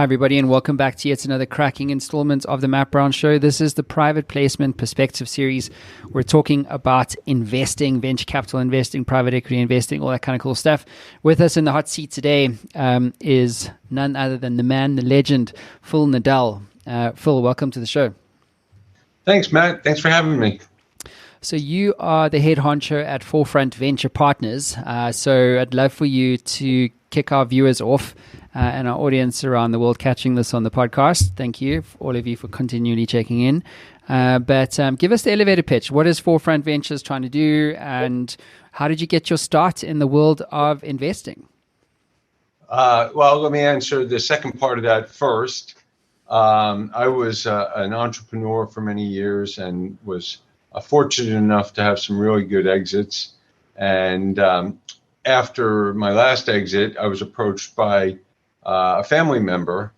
Hi, everybody, and welcome back to yet another cracking installment of the Matt Brown Show. This is the Private Placement Perspective Series. We're talking about investing, venture capital investing, private equity investing, all that kind of cool stuff. With us in the hot seat today is none other than the man, the legend, Phil Nadel. Phil, welcome to the show. Thanks, Matt. Thanks for having me. So you are the head honcho at Forefront Venture Partners. So I'd love for you to kick our viewers off and our audience around the world catching this on the podcast. Thank you, all of you, for continually checking in. But give us the elevator pitch. What is Forefront Ventures trying to do, and how did you get your start in the world of investing? Well, let me answer the second part of that first. I was an entrepreneur for many years and was fortunate enough to have some really good exits. And after my last exit, I was approached by a family member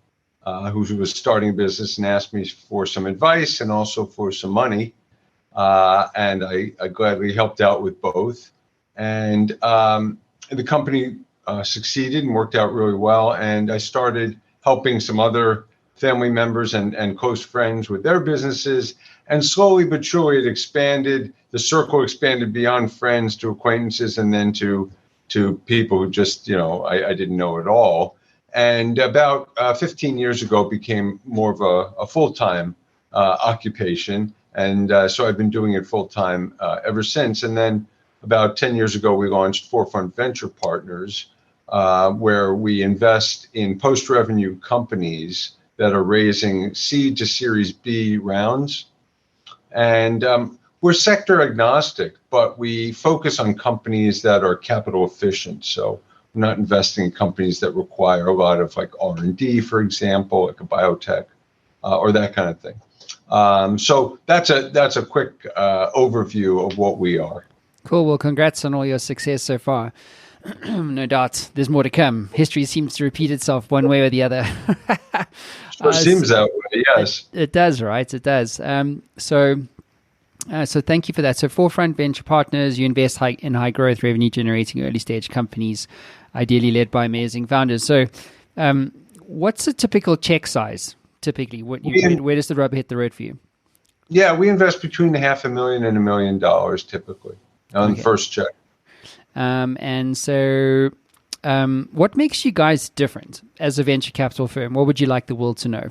who was starting a business and asked me for some advice and also for some money. And I gladly helped out with both. And the company succeeded and worked out really well. And I started helping some other family members and close friends with their businesses. And slowly but surely it expanded. The circle expanded beyond friends to acquaintances and then to people who just, I didn't know at all. And about 15 years ago, it became more of a full-time occupation. And so I've been doing it full-time ever since. And then about 10 years ago, we launched Forefront Venture Partners, where we invest in post-revenue companies that are raising seed to Series B rounds. And we're sector agnostic, but we focus on companies that are capital efficient. So we're not investing in companies that require a lot of like R&D, for example, like a biotech or that kind of thing. So that's a quick overview of what we are. Cool. Well, congrats on all your success so far. No doubt there's more to come. History seems to repeat itself one way or the other. It seems that way, yes. It does, right? It does. So thank you for that. So Forefront Venture Partners, you invest in high growth, revenue generating early stage companies, ideally led by amazing founders. So what's a typical check size, typically? Where does the rubber hit the road for you? Yeah, we invest between $500,000 and $1 million typically on the first check. And so what makes you guys different as a venture capital firm? What would you like the world to know?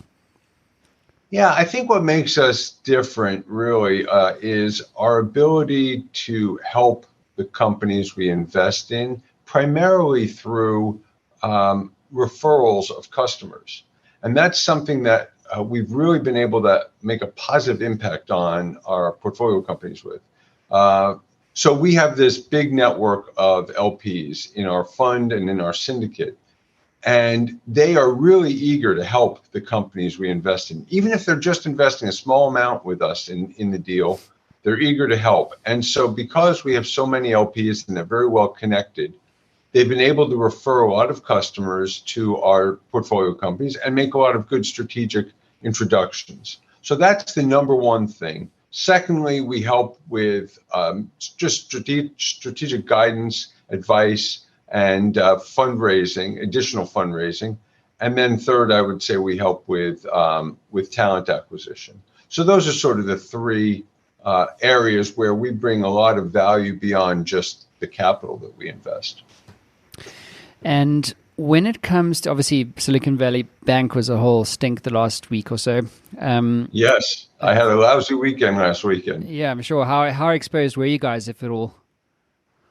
Yeah, I think what makes us different really is our ability to help the companies we invest in primarily through referrals of customers. And that's something that we've really been able to make a positive impact on our portfolio companies with. So we have this big network of LPs in our fund and in our syndicate. And they are really eager to help the companies we invest in. Even if they're just investing a small amount with us in the deal, they're eager to help. And so because we have so many LPs and they're very well connected, they've been able to refer a lot of customers to our portfolio companies and make a lot of good strategic introductions. So that's the number one thing. Secondly, we help with just strategic guidance, advice, and fundraising, additional fundraising. And then third, I would say we help with talent acquisition. So those are sort of the three areas where we bring a lot of value beyond just the capital that we invest. And when it comes to, obviously, Silicon Valley Bank was a whole stink the last week or so. Yes, I had a lousy weekend last weekend. Yeah, I'm sure. How exposed were you guys, if at all?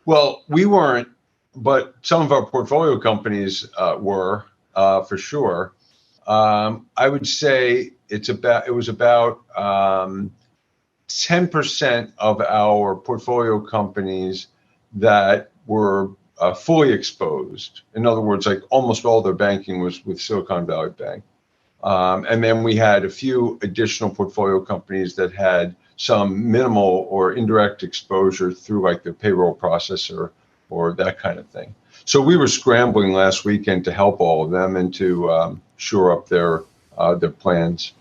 Well, we weren't, but some of our portfolio companies were for sure. I would say it was about 10% of our portfolio companies that were fully exposed. In other words, like almost all their banking was with Silicon Valley Bank. And then we had a few additional portfolio companies that had some minimal or indirect exposure through like the payroll processor or that kind of thing. So we were scrambling last weekend to help all of them and to shore up their plans.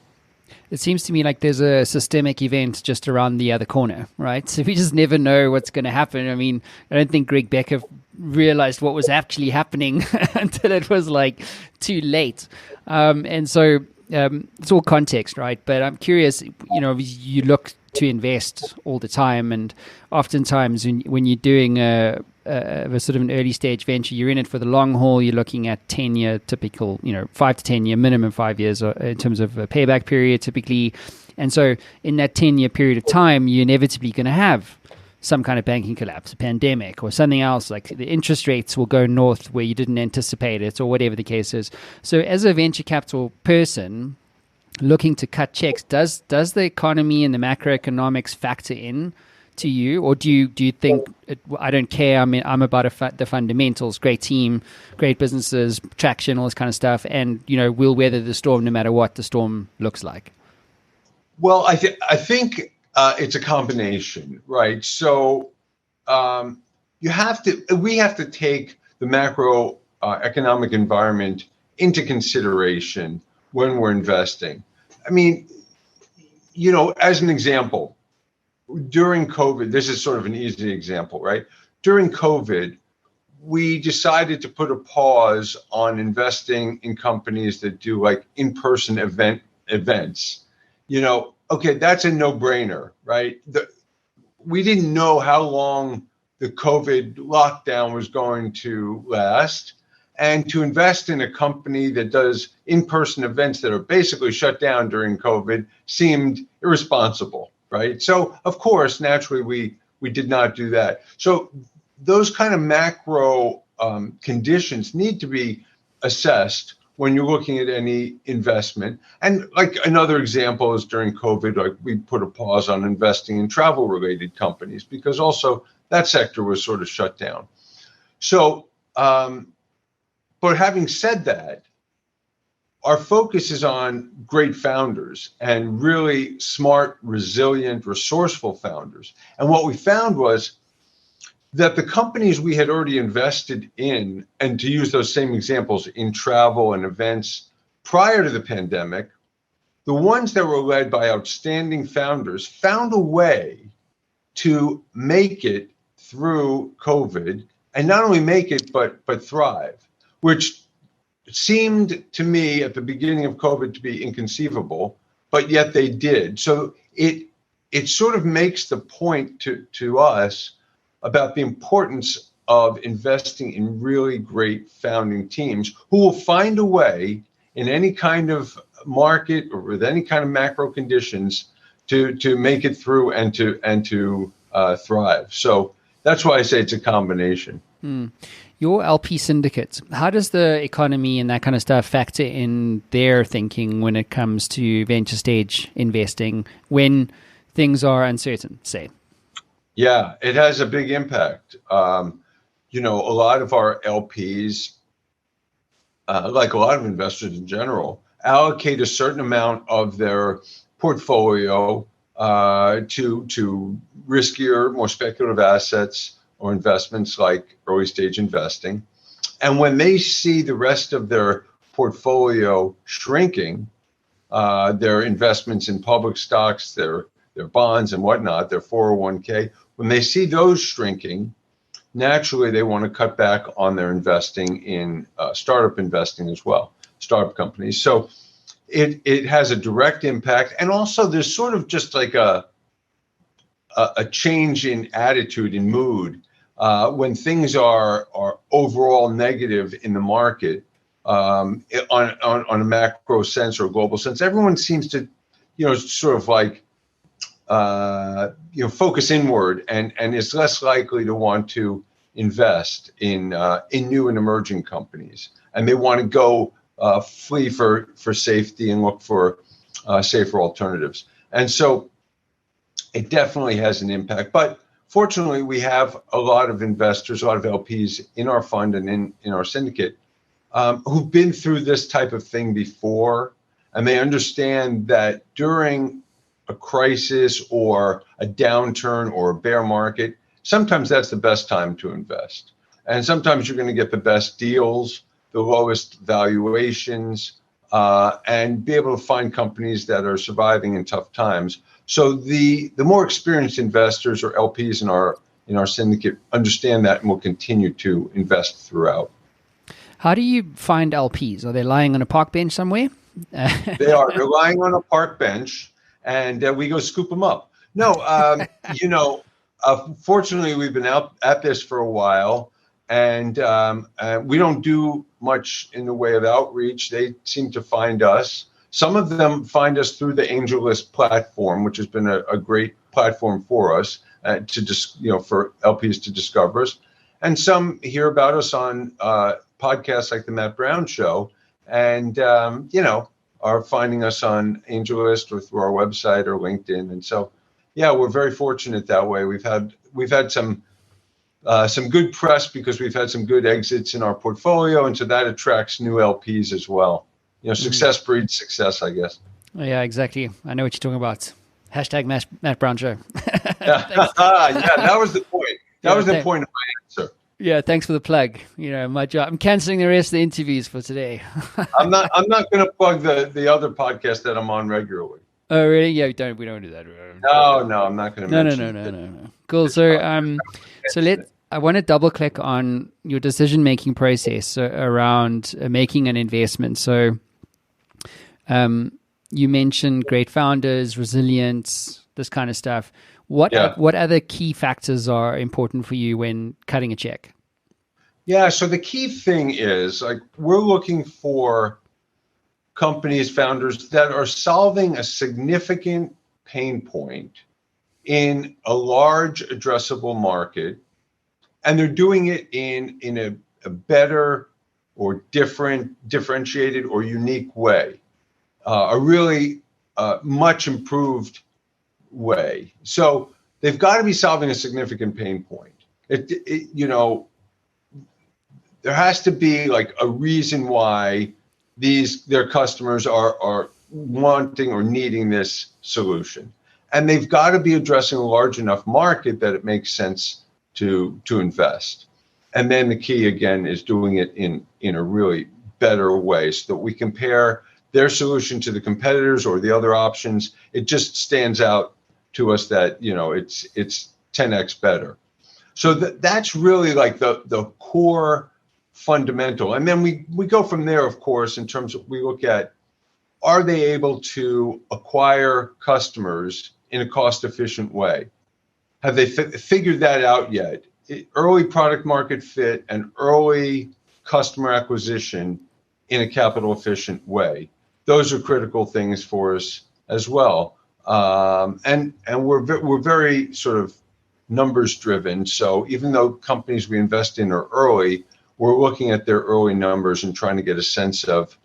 It seems to me like there's a systemic event just around the other corner, right? So we just never know what's going to happen. I mean, I don't think Greg Becker realized what was actually happening until it was like too late. And so it's all context, right? But I'm curious, you look to invest all the time, and oftentimes when you're doing a sort of an early stage venture, you're in it for the long haul. You're looking at 10-year typical, 5 to 10 year, minimum 5 years in terms of a payback period typically. And so in that 10-year period of time, you're inevitably going to have some kind of banking collapse, a pandemic, or something else, like the interest rates will go north where you didn't anticipate it, or whatever the case is. So as a venture capital person looking to cut checks, does the economy and the macroeconomics factor in to you, or do you think I don't care? I mean, I'm about the fundamentals: great team, great businesses, traction, all this kind of stuff, and we'll weather the storm no matter what the storm looks like. Well, I think it's a combination, right? So we have to take the macro economic environment into consideration when we're investing. I mean, as an example, during COVID, this is sort of an easy example, right? During COVID, we decided to put a pause on investing in companies that do like in-person events. Okay, that's a no-brainer, right? We didn't know how long the COVID lockdown was going to last. And to invest in a company that does in-person events that are basically shut down during COVID seemed irresponsible, right? So, of course, naturally, we did not do that. So those kind of macro conditions need to be assessed when you're looking at any investment. And like another example is during COVID, like we put a pause on investing in travel-related companies because also that sector was sort of shut down. So, but having said that, our focus is on great founders and really smart, resilient, resourceful founders. And what we found was that the companies we had already invested in, and to use those same examples in travel and events prior to the pandemic, the ones that were led by outstanding founders found a way to make it through COVID, and not only make it, but thrive, which seemed to me at the beginning of COVID to be inconceivable, but yet they did. So it sort of makes the point to us about the importance of investing in really great founding teams who will find a way in any kind of market or with any kind of macro conditions to make it through and to thrive. So that's why I say it's a combination. Your LP syndicates, how does the economy and that kind of stuff factor in their thinking when it comes to venture stage investing when things are uncertain, say? Yeah, it has a big impact. A lot of our LPs, like a lot of investors in general, allocate a certain amount of their portfolio to riskier, more speculative assets or investments like early stage investing. And when they see the rest of their portfolio shrinking, their investments in public stocks, their bonds and whatnot, their 401k, when they see those shrinking, naturally they want to cut back on their investing in startup investing as well, startup companies. So it has a direct impact. And also there's sort of just like a change in attitude, in mood. When things are overall negative in the market, on a macro sense or a global sense, everyone seems to, sort of like, focus inward and is less likely to want to invest in new and emerging companies, and they want to go flee for safety and look for safer alternatives. And so it definitely has an impact, but fortunately, we have a lot of investors, a lot of LPs in our fund and in our syndicate who've been through this type of thing before, and they understand that during a crisis or a downturn or a bear market, sometimes that's the best time to invest. And sometimes you're going to get the best deals, the lowest valuations, and be able to find companies that are surviving in tough times. So the more experienced investors or LPs in our syndicate understand that and will continue to invest throughout. How do you find LPs? Are they lying on a park bench somewhere? They are. They're lying on a park bench, and we go scoop them up. No, fortunately, we've been out at this for a while, and we don't do much in the way of outreach. They seem to find us. Some of them find us through the AngelList platform, which has been a great platform for us for LPs to discover us. And some hear about us on podcasts like the Matt Brown Show, and are finding us on AngelList or through our website or LinkedIn. And so, yeah, we're very fortunate that way. We've had some good press because we've had some good exits in our portfolio, and so that attracts new LPs as well. Success breeds success, I guess. Yeah, exactly. I know what you're talking about. Hashtag Matt Brown Show. Yeah, that was the point. That was the point of my answer. Yeah, thanks for the plug. My job. I'm canceling the rest of the interviews for today. I'm not going to plug the other podcast that I'm on regularly. Oh, really? Yeah, we don't do that. No, I'm not going to mention. No. Cool. So, I want to double click on your decision making process around making an investment. So, you mentioned great founders, resilience, this kind of stuff. What other key factors are important for you when cutting a check? Yeah, so the key thing is we're looking for companies, founders that are solving a significant pain point in a large addressable market, and they're doing it in a better or differentiated or unique way, a really much improved way. So they've got to be solving a significant pain point. There has to be a reason why their customers are wanting or needing this solution, and they've got to be addressing a large enough market that it makes sense to invest. And then the key again is doing it in a really better way, so that we compare their solution to the competitors or the other options. It just stands out to us that it's 10x better. So that's really the core fundamental. And then we go from there, of course, in terms of, we look at, are they able to acquire customers in a cost efficient way? Have they figured that out yet? Early product market fit and early customer acquisition in a capital efficient way. Those are critical things for us as well. And we're very sort of numbers driven. So even though companies we invest in are early, we're looking at their early numbers and trying to get a sense of,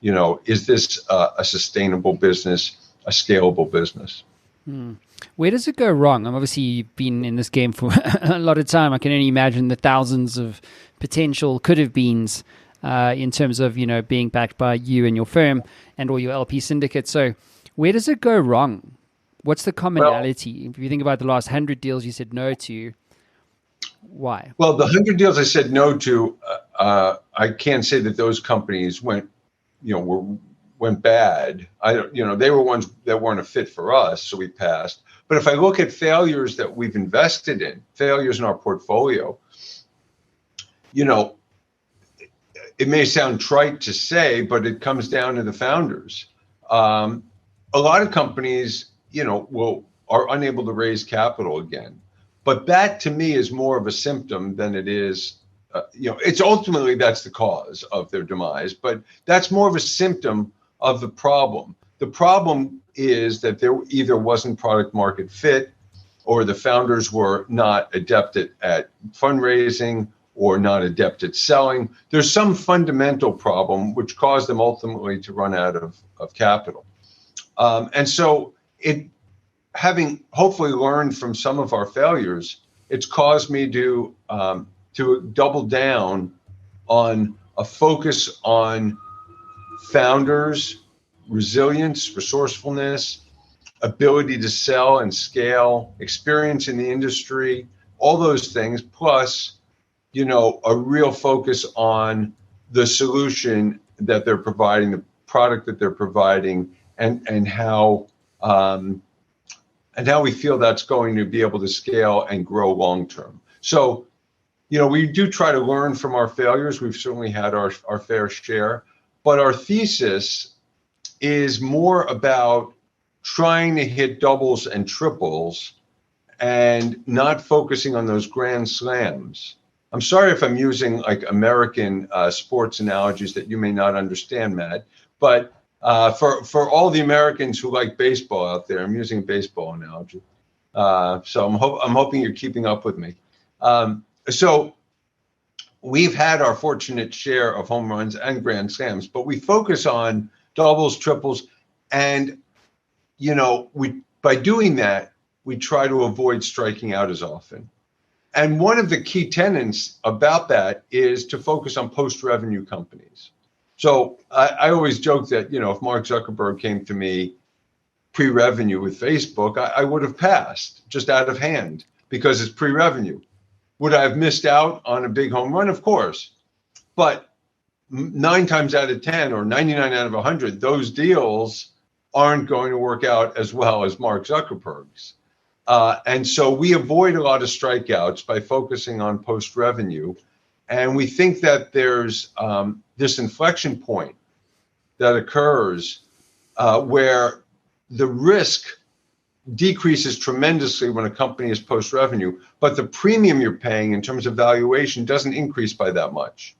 is this a sustainable business, a scalable business? Where does it go wrong? Obviously, you've been in this game for a lot of time. I can only imagine the thousands of potential could have beens in terms of, being backed by you and your firm and all your LP syndicates. So where does it go wrong? What's the commonality? If you think about the last 100 deals you said no to, why? Well, the 100 deals I said no to, I can't say that those companies went bad. They were ones that weren't a fit for us, so we passed. But if I look at failures that we've invested in, failures in our portfolio, it may sound trite to say, but it comes down to the founders. A lot of companies, are unable to raise capital again. But that to me is more of a symptom than it is, it's ultimately that's the cause of their demise, but that's more of a symptom of the problem. The problem is that there either wasn't product market fit, or the founders were not adept at fundraising, or not adept at selling. There's some fundamental problem which caused them ultimately to run out of capital. And so having hopefully learned from some of our failures, it's caused me to double down on a focus on founders, resilience, resourcefulness, ability to sell and scale, experience in the industry, all those things, plus, a real focus on the solution that they're providing, the product that they're providing, and how we feel that's going to be able to scale and grow long term. So we do try to learn from our failures. We've certainly had our fair share, but our thesis is more about trying to hit doubles and triples and not focusing on those grand slams. I'm sorry if I'm using like American sports analogies that you may not understand, Matt, but for all the Americans who like baseball out there, I'm using a baseball analogy. So I'm hoping you're keeping up with me. So we've had our fortunate share of home runs and grand slams, but we focus on doubles, triples, and by doing that, we try to avoid striking out as often. And one of the key tenets about that is to focus on post-revenue companies. So I always joke that, if Mark Zuckerberg came to me pre-revenue with Facebook, I would have passed just out of hand because it's pre-revenue. Would I have missed out on a big home run? Of course. But 9 times out of 10 or 99 out of 100, those deals aren't going to work out as well as Mark Zuckerberg's. And so we avoid a lot of strikeouts by focusing on post-revenue. And we think that there's this inflection point that occurs where the risk decreases tremendously when a company is post-revenue, but the premium you're paying in terms of valuation doesn't increase by that much.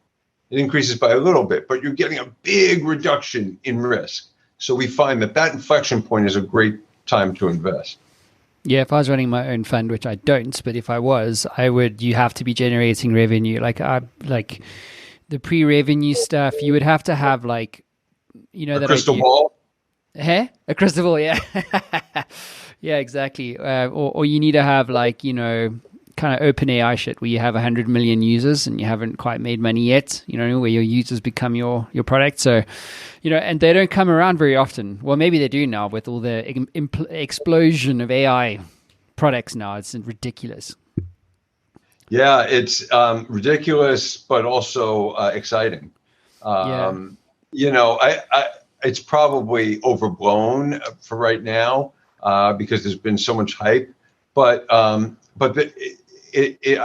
It increases by a little bit, but you're getting a big reduction in risk. So we find that inflection point is a great time to invest. Yeah, if I was running my own fund, which I don't, but if I was, you have to be generating revenue. Like the pre-revenue stuff, you would have to have a crystal ball. A crystal ball, yeah. Yeah, exactly. Or you need to have kind of open AI shit where you have 100 million users and you haven't quite made money yet, where your users become your product. So, and they don't come around very often. Well, maybe they do now with all the explosion of AI products now. It's ridiculous. Yeah, it's ridiculous, but also exciting. It's probably overblown for right now because there's been so much hype, but I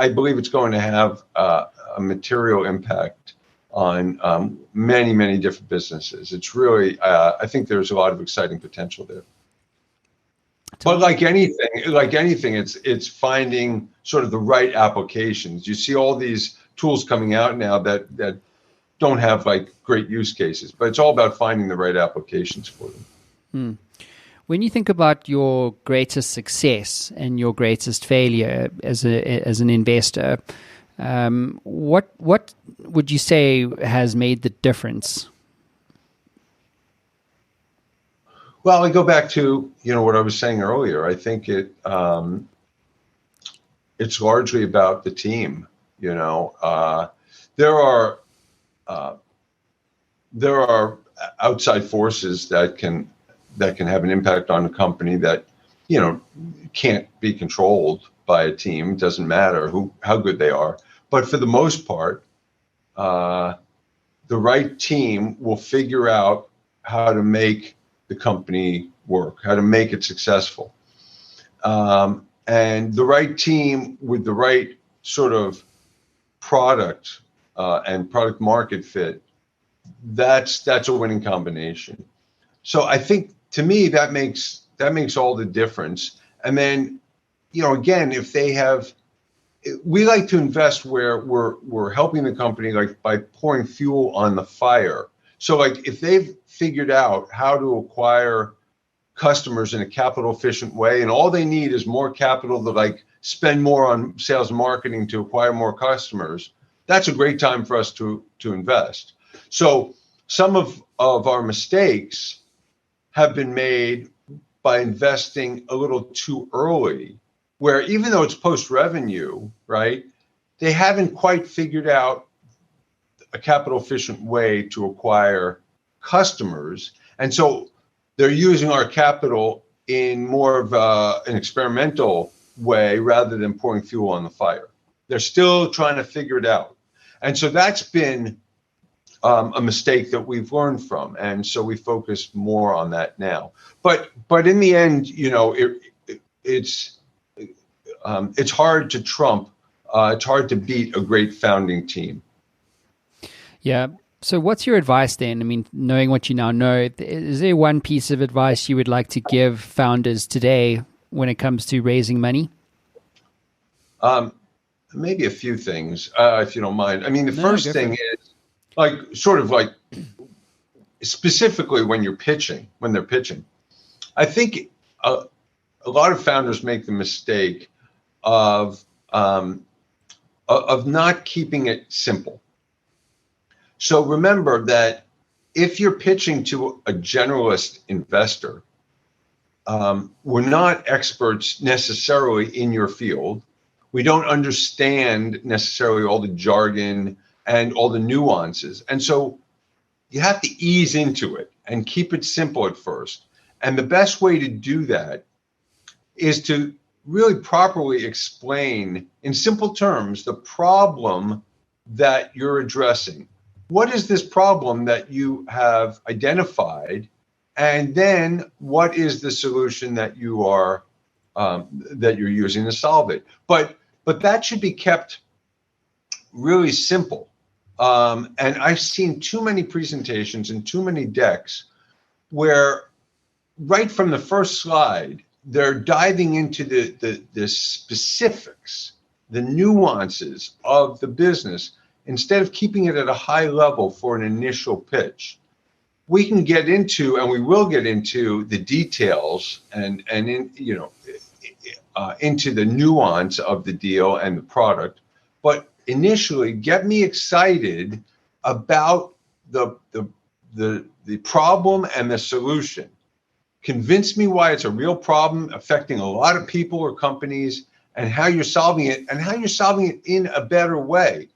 believe it's going to have a material impact on many, many different businesses. It's really, I think there's a lot of exciting potential there. But like anything, it's finding sort of the right applications. You see all these tools coming out now that don't have great use cases, but it's all about finding the right applications for them. When you think about your greatest success and your greatest failure as an investor, what would you say has made the difference? Well, I go back to what I was saying earlier. I think it's largely about the team. There are outside forces that can have an impact on a company that can't be controlled by a team. It doesn't matter how good they are, but for the most part, the right team will figure out how to make the company work, how to make it successful, and the right team with the right sort of product and product market fit. That's a winning combination. So I think, to me, that makes all the difference. And then, again, we like to invest where we're helping the company, by pouring fuel on the fire. So if they've figured out how to acquire customers in a capital efficient way, and all they need is more capital to spend more on sales and marketing to acquire more customers, that's a great time for us to invest. So some of our mistakes have been made by investing a little too early, where even though it's post-revenue, right, they haven't quite figured out a capital efficient way to acquire customers. And so they're using our capital in more of an experimental way rather than pouring fuel on the fire. They're still trying to figure it out. And so that's been a mistake that we've learned from, and so we focus more on that now. But in the end, it's hard to trump it's hard to beat a great founding team. Yeah. So what's your advice then? I mean, knowing what you now know, is there one piece of advice you would like to give founders today when it comes to raising money? Maybe a few things, if you don't mind. I mean, the first thing is sort of like specifically when they're pitching. I think a lot of founders make the mistake of not keeping it simple. So remember that if you're pitching to a generalist investor, we're not experts necessarily in your field. We don't understand necessarily all the jargon and all the nuances. And so you have to ease into it and keep it simple at first. And the best way to do that is to really properly explain in simple terms the problem that you're addressing. What is this problem that you have identified? And then what is the solution that you're using to solve it? But that should be kept really simple. And I've seen too many presentations and too many decks where right from the first slide, they're diving into the specifics, the nuances of the business, instead of keeping it at a high level for an initial pitch. We can get into, and we will get into the details and into the nuance of the deal and the product. But initially, get me excited about the problem and the solution. Convince me why it's a real problem affecting a lot of people or companies, and how you're solving it, and how you're solving it in a better way.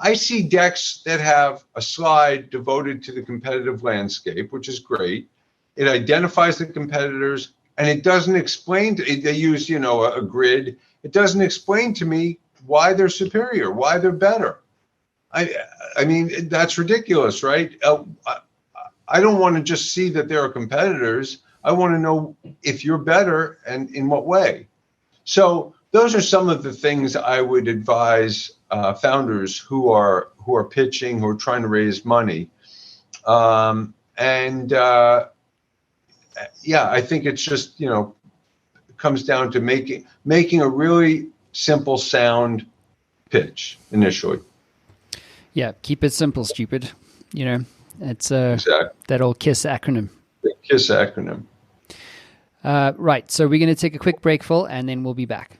I see decks that have a slide devoted to the competitive landscape, which is great. It identifies the competitors, and it doesn't explain they use, a grid. It doesn't explain to me why they're superior, why they're better. I mean, that's ridiculous, right? I don't want to just see that there are competitors. I want to know if you're better and in what way. So those are some of the things I would advise founders who are pitching, who are trying to raise money. I think it's just, it comes down to making a really simple, sound pitch initially. Yeah, keep it simple, stupid. It's exactly that old KISS acronym. The KISS acronym. Right, so we're going to take a quick break, Phil, and then we'll be back.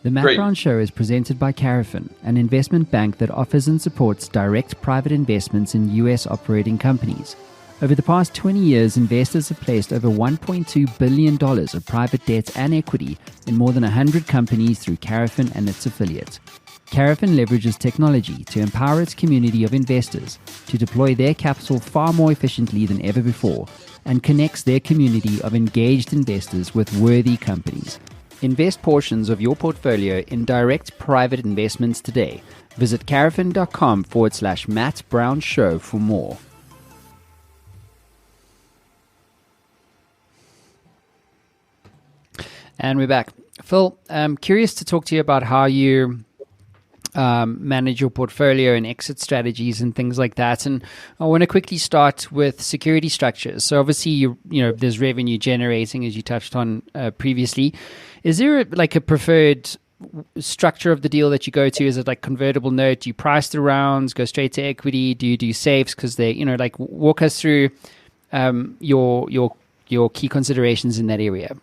The Matt Brown Show is presented by Carafin, an investment bank that offers and supports direct private investments in U.S. operating companies. Over the past 20 years, investors have placed over $1.2 billion of private debt and equity in more than 100 companies through Carafin and its affiliates. Carafin leverages technology to empower its community of investors to deploy their capital far more efficiently than ever before, and connects their community of engaged investors with worthy companies. Invest portions of your portfolio in direct private investments today. Visit carafin.com/Matt Brown Show for more. And we're back. Phil, I'm curious to talk to you about how you manage your portfolio and exit strategies and things like that. And I want to quickly start with security structures. So obviously, there's revenue generating, as you touched on previously. Is there a preferred structure of the deal that you go to? Is it like convertible note? Do you price the rounds, go straight to equity? Do you do safes? Because they, walk us through your key considerations in that area.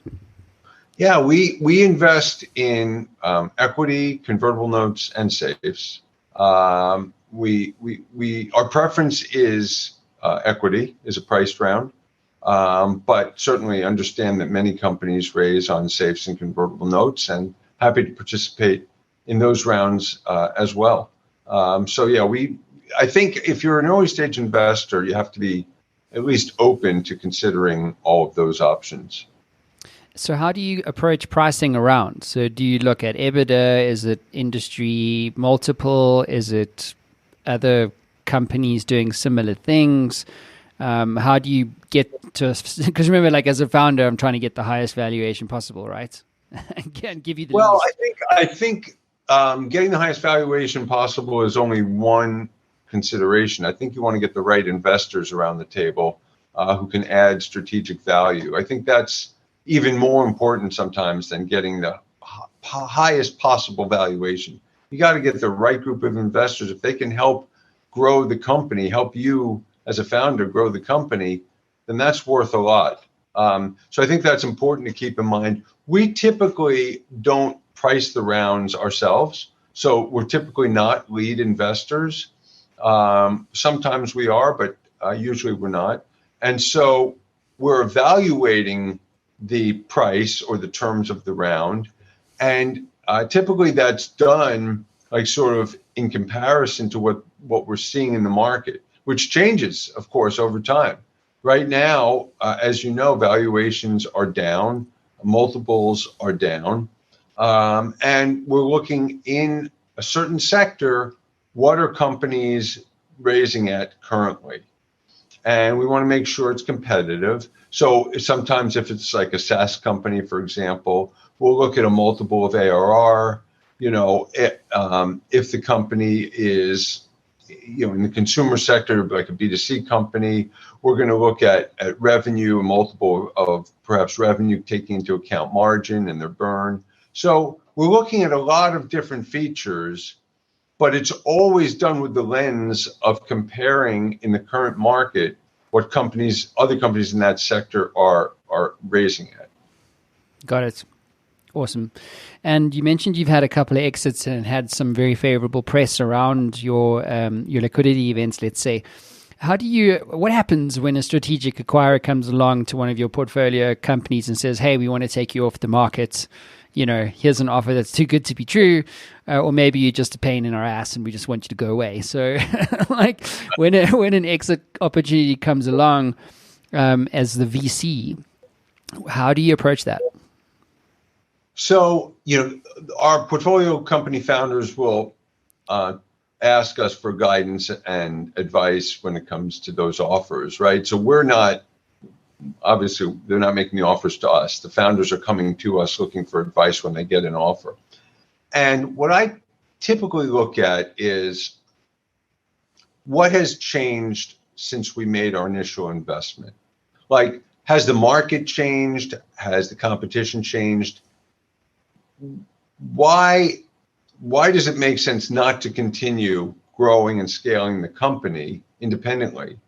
Yeah, we invest in equity, convertible notes, and safes. Our preference is equity, is a priced round, but certainly understand that many companies raise on safes and convertible notes, and happy to participate in those rounds as well. I think if you're an early stage investor, you have to be at least open to considering all of those options. So how do you approach pricing around? So do you look at EBITDA? Is it industry multiple? Is it other companies doing similar things? How do you get to, because remember, as a founder, I'm trying to get the highest valuation possible, right? And give you the least. I think getting the highest valuation possible is only one consideration. I think you want to get the right investors around the table who can add strategic value. I think that's even more important sometimes than getting the highest possible valuation. You got to get the right group of investors. If they can help grow the company, help you as a founder grow the company, then that's worth a lot. So I think that's important to keep in mind. We typically don't price the rounds ourselves. So we're typically not lead investors. Sometimes we are, but usually we're not. And so we're evaluating the price or the terms of the round. And typically that's done like sort of in comparison to what we're seeing in the market, which changes, of course, over time. Right now, as you know, valuations are down, multiples are down, and we're looking in a certain sector, what are companies raising at currently? And we want to make sure it's competitive. So sometimes if it's like a SaaS company, for example, we'll look at a multiple of ARR. If the company is, in the consumer sector, like a B2C company, we're going to look at revenue, a multiple of perhaps revenue, taking into account margin and their burn. So we're looking at a lot of different features, but it's always done with the lens of comparing in the current market what other companies in that sector are raising at. Got it. Awesome. And you mentioned you've had a couple of exits and had some very favorable press around your liquidity events, let's say. What happens when a strategic acquirer comes along to one of your portfolio companies and says, hey, we want to take you off the market. Here's an offer that's too good to be true, or maybe you're just a pain in our ass and we just want you to go away. So like when an exit opportunity comes along as the VC, how do you approach that? So, our portfolio company founders will ask us for guidance and advice when it comes to those offers, right? So obviously, they're not making the offers to us. The founders are coming to us looking for advice when they get an offer. And what I typically look at is what has changed since we made our initial investment. Like, has the market changed? Has the competition changed? Why does it make sense not to continue growing and scaling the company independently?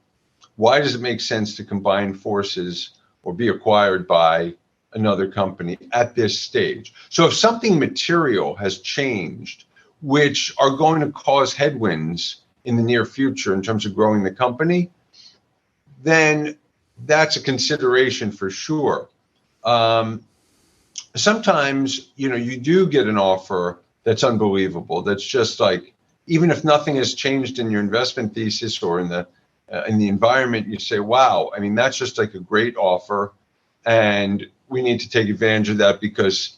Why does it make sense to combine forces or be acquired by another company at this stage? So if something material has changed, which are going to cause headwinds in the near future in terms of growing the company, then that's a consideration for sure. Sometimes, you do get an offer that's unbelievable. That's just like, even if nothing has changed in your investment thesis or in the environment, you say, wow, I mean, that's just like a great offer. And we need to take advantage of that because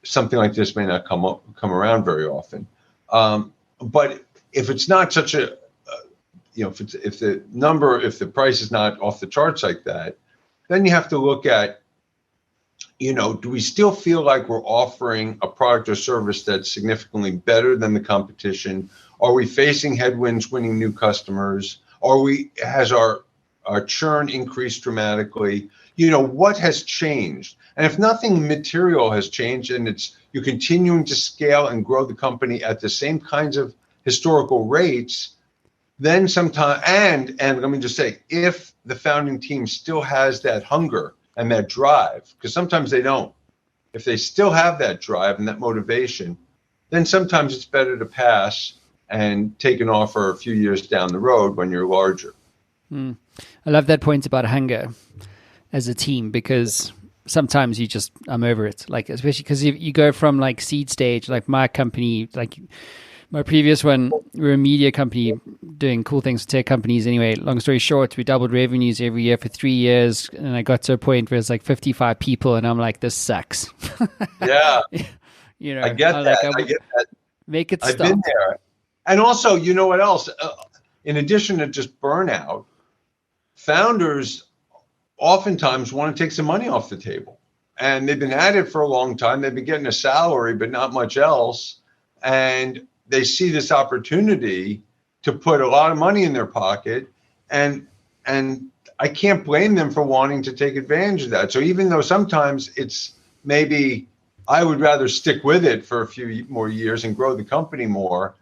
something like this may not come around very often. But if it's not such a, if the price is not off the charts like that, then you have to look at, do we still feel like we're offering a product or service that's significantly better than the competition? Are we facing headwinds winning new customers? Has our churn increased dramatically? What has changed? And if nothing material has changed and you're continuing to scale and grow the company at the same kinds of historical rates, then sometime, and let me just say, if the founding team still has that hunger and that drive, because sometimes they don't. If they still have that drive and that motivation, then sometimes it's better to pass and take an offer a few years down the road when you're larger. I love that point about hunger as a team, because sometimes I'm over it. Like, especially because you go from like seed stage, like my company, like my previous one, we were a media company doing cool things for tech companies. Anyway, long story short, we doubled revenues every year for 3 years. And I got to a point where it's like 55 people. And I'm like, this sucks. Yeah. I get that. I get that. Make it I've stop. been there. And also, you know what else? In addition to just burnout, founders oftentimes want to take some money off the table. And they've been at it for a long time. They've been getting a salary, but not much else. and they see this opportunity to put a lot of money in their pocket, and I can't blame them for wanting to take advantage of that. So even though sometimes it's maybe I would rather stick with it for a few more years and grow the company more,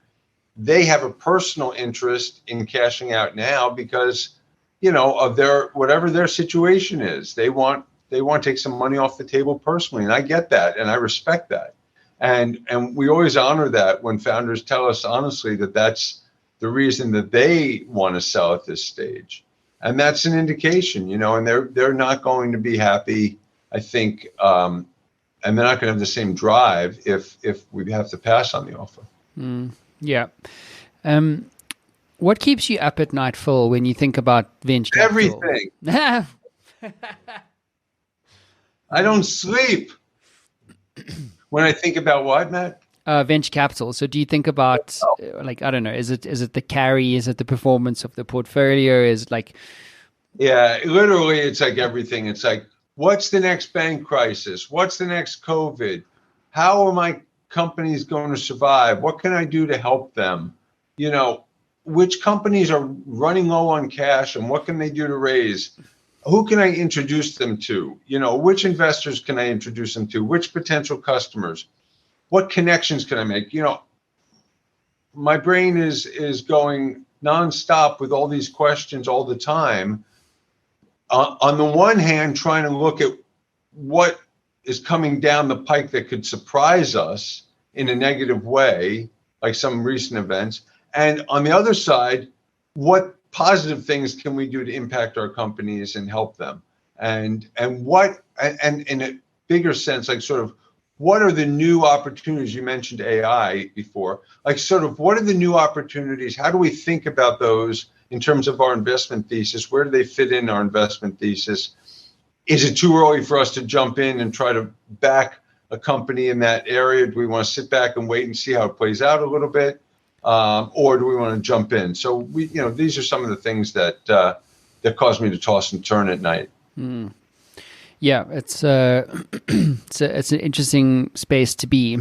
they have a personal interest in cashing out now because, of their whatever their situation is. They want to take some money off the table personally, and I get that, and I respect that, and we always honor that when founders tell us honestly that that's the reason that they want to sell at this stage, and that's an indication, and they're not going to be happy, I think, and they're not going to have the same drive if we have to pass on the offer. Yeah. What keeps you up at night, Phil, when you think about venture capital? Everything. I don't sleep when I think about what, Matt? Venture capital. So do you think about, I don't know, is it the carry? Is it the performance of the portfolio? Is it like... Yeah, literally, it's like everything. It's like, what's the next bank crisis? What's the next COVID? How are my companies going to survive? What can I do to help them? Which companies are running low on cash and what can they do to raise? Who can I introduce them to? Which investors can I introduce them to? Which potential customers? What connections can I make? My brain is going nonstop with all these questions all the time. On the one hand, trying to look at what is coming down the pike that could surprise us in a negative way, like some recent events. And on the other side, what positive things can we do to impact our companies and help them? And in a bigger sense, like sort of what are the new opportunities? You mentioned AI before, like sort of what are the new opportunities? How do we think about those in terms of our investment thesis? Where do they fit in our investment thesis? Is it too early for us to jump in and try to back a company in that area? Do we want to sit back and wait and see how it plays out a little bit? Or do we want to jump in? So these are some of the things that cause me to toss and turn at night. Yeah, it's it's an interesting space to be,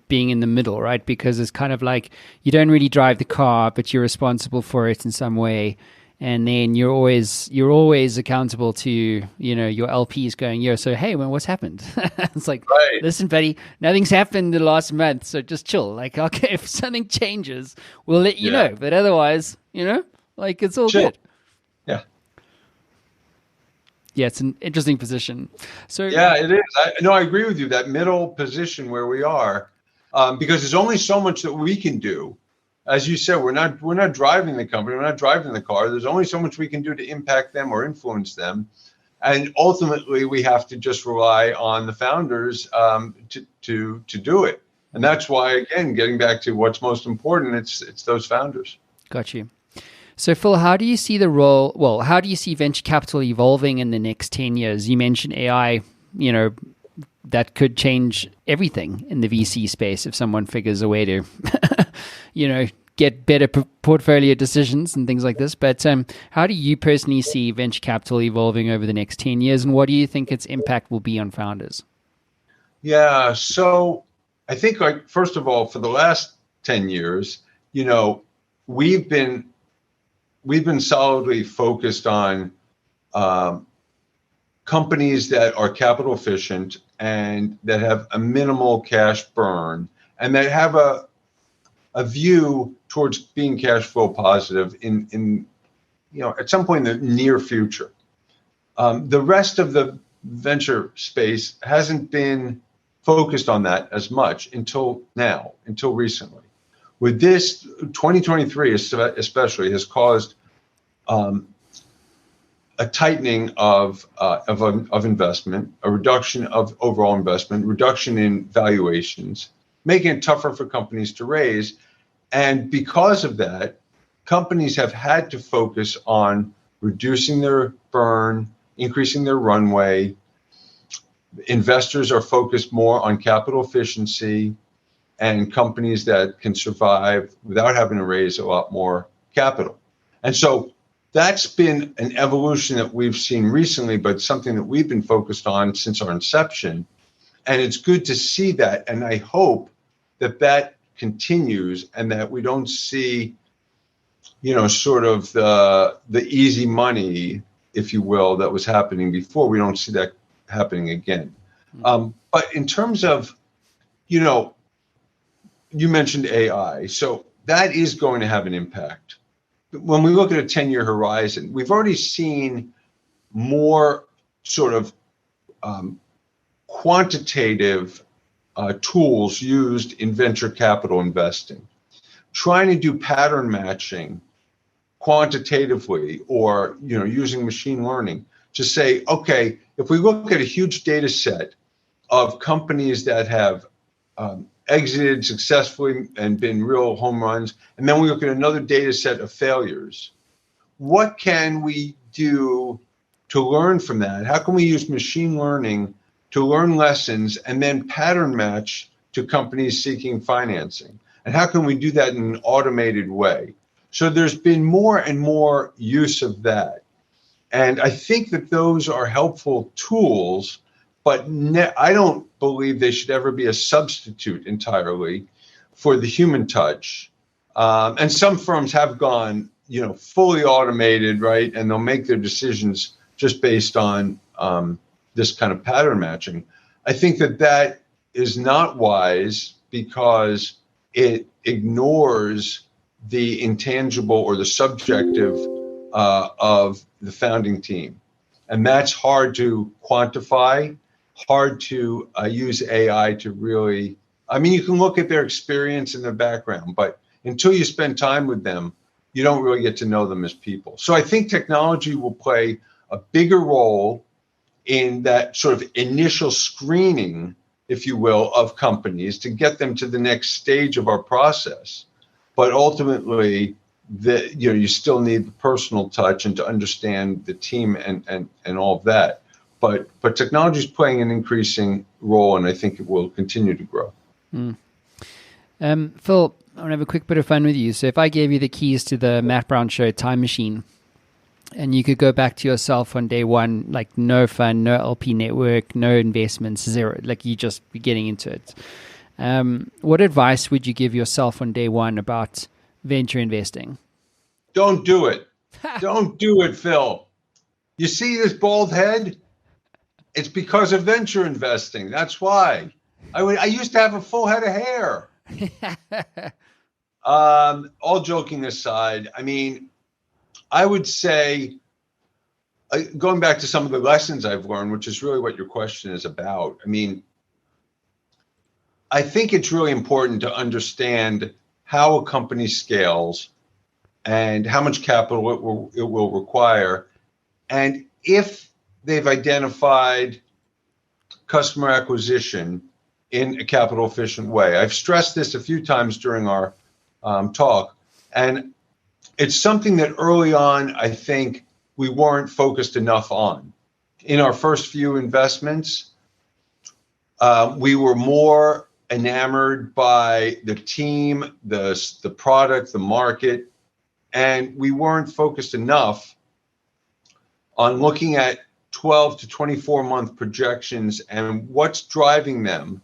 being in the middle, right? Because it's kind of like you don't really drive the car, but you're responsible for it in some way. And then you're always accountable to, your LPs going, so, hey, what's happened? It's like, right. Listen, buddy, nothing's happened in the last month. So just chill. Like, okay, if something changes, we'll let you know. But otherwise, it's all good. Yeah. Yeah, it's an interesting position. So yeah, it is. I agree with you. That middle position where we are, because there's only so much that we can do. As you said, we're not driving the company. We're not driving the car. There's only so much we can do to impact them or influence them, and ultimately we have to just rely on the founders to do it. And that's why, again, getting back to what's most important, it's those founders. Got you. So, Phil, how do you see the role? Well, how do you see venture capital evolving in the next 10 years? You mentioned AI. That could change everything in the VC space if someone figures a way to, get better portfolio decisions and things like this. But how do you personally see venture capital evolving over the next 10 years, and what do you think its impact will be on founders? Yeah, so I think, first of all, for the last 10 years, we've been solidly focused on companies that are capital efficient and that have a minimal cash burn and that have a view towards being cash flow positive in at some point in the near future. The rest of the venture space hasn't been focused on that as much until recently. With this, 2023 especially has caused a tightening of investment, a reduction of overall investment, reduction in valuations, making it tougher for companies to raise. And because of that, companies have had to focus on reducing their burn, increasing their runway. Investors are focused more on capital efficiency and companies that can survive without having to raise a lot more capital. And so that's been an evolution that we've seen recently, but something that we've been focused on since our inception. And it's good to see that. And I hope that continues and that we don't see, sort of the easy money, if you will, that was happening before. We don't see that happening again. But in terms of, you mentioned AI, so that is going to have an impact. When we look at a 10-year horizon, we've already seen more sort of quantitative tools used in venture capital investing, trying to do pattern matching quantitatively, or using machine learning to say, okay, if we look at a huge data set of companies that have exited successfully and been real home runs, and then we look at another data set of failures, what can we do to learn from that? How can we use machine learning to learn lessons and then pattern match to companies seeking financing? And how can we do that in an automated way? So there's been more and more use of that. And I think that those are helpful tools, but I don't believe they should ever be a substitute entirely for the human touch. And some firms have gone, fully automated, right? And they'll make their decisions just based on this kind of pattern matching. I think that is not wise because it ignores the intangible or the subjective of the founding team. And that's hard to quantify, hard to use AI to really, you can look at their experience and their background, but until you spend time with them, you don't really get to know them as people. So I think technology will play a bigger role in that sort of initial screening, if you will, of companies to get them to the next stage of our process. But ultimately, you still need the personal touch and to understand the team and all of that. But technology is playing an increasing role, and I think it will continue to grow. Phil, I want to have a quick bit of fun with you. So if I gave you the keys to the Matt Brown Show time machine, and you could go back to yourself on day one, like no fund, no LP network, no investments, zero, like you just be getting into it. What advice would you give yourself on day one about venture investing? Don't do it. Don't do it, Phil. You see this bald head? It's because of venture investing. That's why. I used to have a full head of hair. All joking aside, I would say, going back to some of the lessons I've learned, which is really what your question is about. I think it's really important to understand how a company scales and how much capital it will require. And if they've identified customer acquisition in a capital efficient way. I've stressed this a few times during our talk, and it's something that early on, I think we weren't focused enough on. In our first few investments, we were more enamored by the team, the product, the market, and we weren't focused enough on looking at 12 to 24 month projections and what's driving them,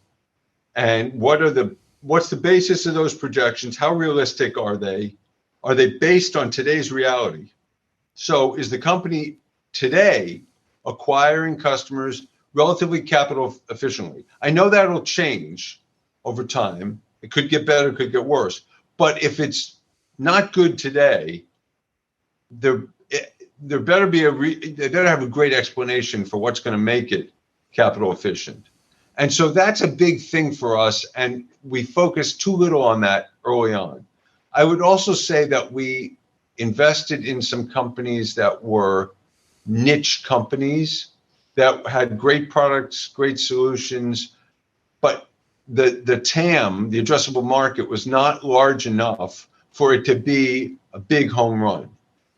and what's the basis of those projections? How realistic are they? Are they based on today's reality? So is the company today acquiring customers relatively capital efficiently? I know that'll change over time. It could get better, it could get worse. But if it's not good today, there better be they better have a great explanation for what's going to make it capital efficient. And so that's a big thing for us, and we focus too little on that early on. I would also say that we invested in some companies that were niche companies that had great products, great solutions, but the TAM, the addressable market, was not large enough for it to be a big home run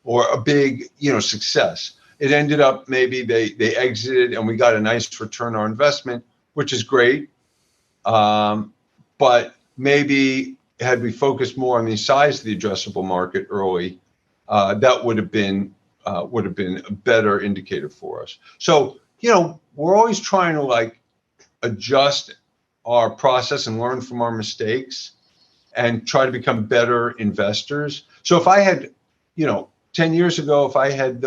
or a big, success. It ended up maybe they exited and we got a nice return on investment, which is great. But maybe had we focused more on the size of the addressable market early, that would have been a better indicator for us. So, we're always trying to adjust our process and learn from our mistakes and try to become better investors. So if I had, 10 years ago, if I had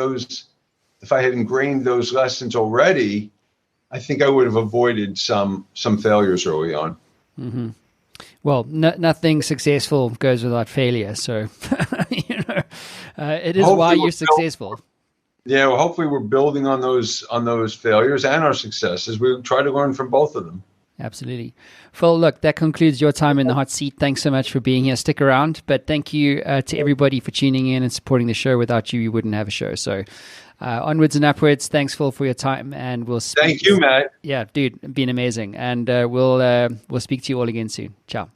ingrained those lessons already, I think I would have avoided some failures early on. Mm-hmm. Well, nothing successful goes without failure. So, it is hopefully why you're successful. Yeah, well, hopefully we're building on those failures and our successes. We try to learn from both of them. Absolutely. Phil, look, that concludes your time in the hot seat. Thanks so much for being here. Stick around. But thank you to everybody for tuning in and supporting the show. Without you, we wouldn't have a show. So onwards and upwards. Thanks, Phil, for your time. And we'll speak. Thank you, Matt. Yeah, dude, been amazing. And we'll speak to you all again soon. Ciao.